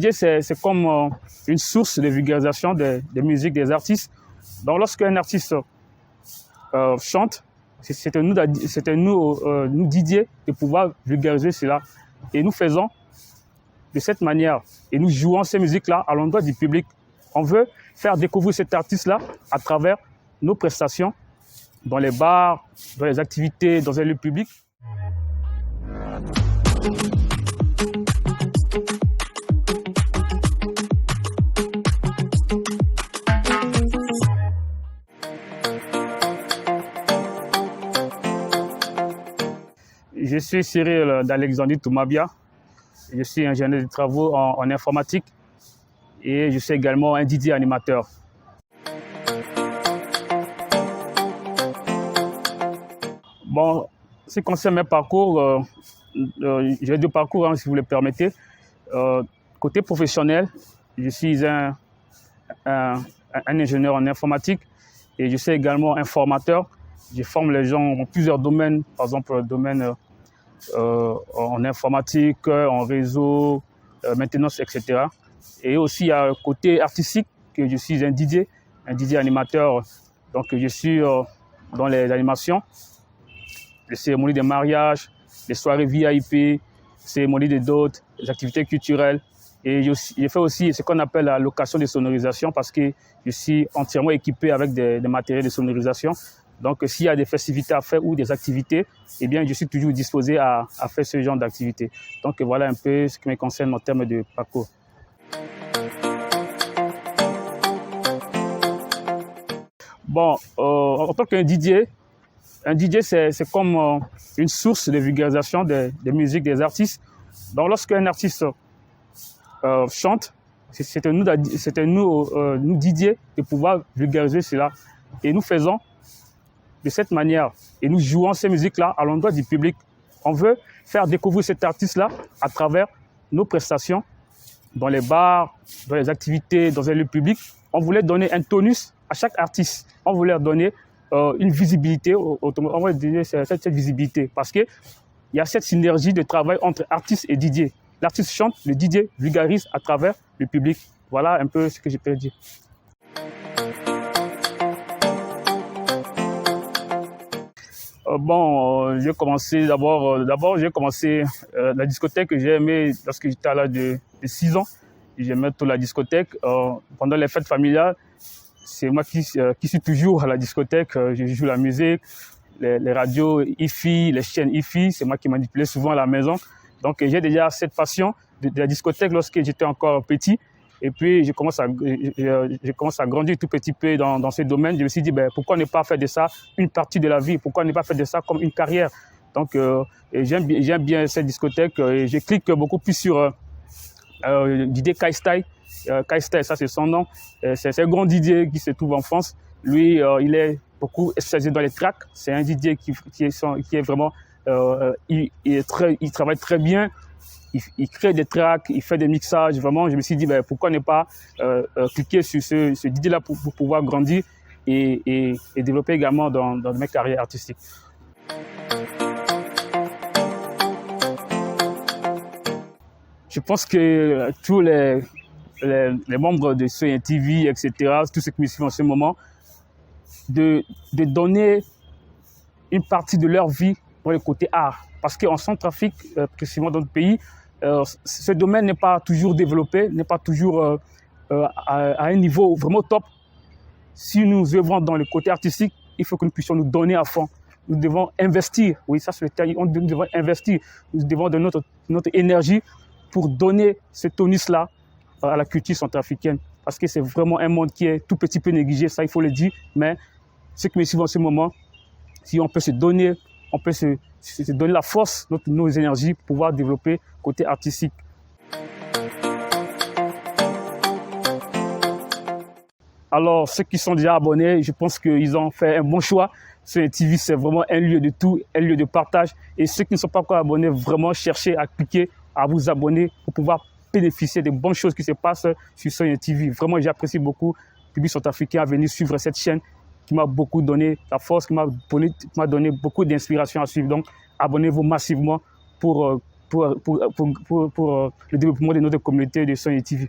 DJ, c'est comme une source de vulgarisation des musiques des artistes. Donc, lorsqu'un artiste chante, c'est à nous DJ, de pouvoir vulgariser cela. Et nous faisons de cette manière, et nous jouons ces musiques-là à l'endroit du public. On veut faire découvrir cet artiste-là à travers nos prestations dans les bars, dans les activités, dans un lieu public. Je suis Cyril d'Alexandrie Toumabia. Je suis ingénieur de travaux en informatique et je suis également un DJ animateur. Bon, ce qui concerne mes parcours, j'ai deux parcours, si vous le permettez. Côté professionnel, je suis un ingénieur en informatique et je suis également un formateur. Je forme les gens dans plusieurs domaines, par exemple le domaine en informatique, en réseau, maintenance, etc. Et aussi, il y a le côté artistique, que je suis un DJ animateur. Donc, je suis dans les animations, les cérémonies de mariage, les soirées VIP, cérémonies de dot, les activités culturelles. Et je fais aussi ce qu'on appelle la location de sonorisation parce que je suis entièrement équipé avec des matériels de sonorisation. Donc, s'il y a des festivités à faire ou des activités, eh bien, je suis toujours disposé à faire ce genre d'activités. Donc, voilà un peu ce qui me concerne en termes de parcours. Bon, en tant qu'un DJ, c'est comme une source de vulgarisation des musiques des artistes. Donc, lorsqu'un artiste chante, c'est à nous DJ de pouvoir vulgariser cela. Et nous faisons de cette manière, et nous jouons ces musiques-là à l'endroit du public. On veut faire découvrir cet artiste-là à travers nos prestations dans les bars, dans les activités, dans un lieu public. On voulait donner un tonus à chaque artiste. On voulait leur donner une visibilité, on voulait donner cette visibilité parce qu'il y a cette synergie de travail entre artiste et DJ. L'artiste chante, le DJ vulgarise à travers le public. Voilà un peu ce que je peux dire. Bon, j'ai commencé j'ai commencé la discothèque que j'ai aimée lorsque j'étais à l'âge de 6 ans. J'aimais toute la discothèque. Pendant les fêtes familiales, c'est moi qui suis toujours à la discothèque. Je joue la musique, les radios IFI, les chaînes IFI, c'est moi qui manipulais souvent à la maison. Donc j'ai déjà cette passion de la discothèque lorsque j'étais encore petit. Et puis, je commence à grandir tout petit peu dans ce domaine. Je me suis dit, pourquoi ne pas faire de ça une partie de la vie? Pourquoi ne pas faire de ça comme une carrière? Donc, j'aime bien cette discothèque. Et je clique beaucoup plus sur DJ Kaistay. Kaistay, ça c'est son nom. C'est un grand DJ qui se trouve en France. Lui, il est beaucoup spécialisé dans les tracks. C'est un DJ qui est vraiment... il travaille très bien. Il crée des tracks, il fait des mixages. Vraiment, je me suis dit, pourquoi ne pas cliquer sur ce DJ-là pour pouvoir grandir et développer également dans mes carrières artistiques. Je pense que tous les membres de Soy TV, etc., tous ceux qui me suivent en ce moment, de donner une partie de leur vie dans le côté art. Parce qu'en Centrafrique, précisément dans notre pays, ce domaine n'est pas toujours développé, n'est pas toujours à un niveau vraiment top. Si nous œuvrons dans le côté artistique, il faut que nous puissions nous donner à fond. Nous devons investir, oui, ça c'est le terme, nous devons investir. Nous devons donner notre énergie pour donner ce tonus-là à la culture centrafricaine. Parce que c'est vraiment un monde qui est tout petit peu négligé, ça il faut le dire. Mais ceux qui me suivent en ce moment, si on peut se donner, on peut se donner la force, nos énergies pour pouvoir développer côté artistique. Alors, ceux qui sont déjà abonnés, je pense qu'ils ont fait un bon choix. Soy TV, c'est vraiment un lieu de tout, un lieu de partage. Et ceux qui ne sont pas encore abonnés, vraiment cherchez à cliquer, à vous abonner pour pouvoir bénéficier des bonnes choses qui se passent sur Soy TV. Vraiment, j'apprécie beaucoup le public centrafricain à venir suivre cette chaîne qui m'a beaucoup donné la force, qui m'a donné beaucoup d'inspiration à suivre. Donc, abonnez-vous massivement pour pour le développement de notre communauté de Soignes TV.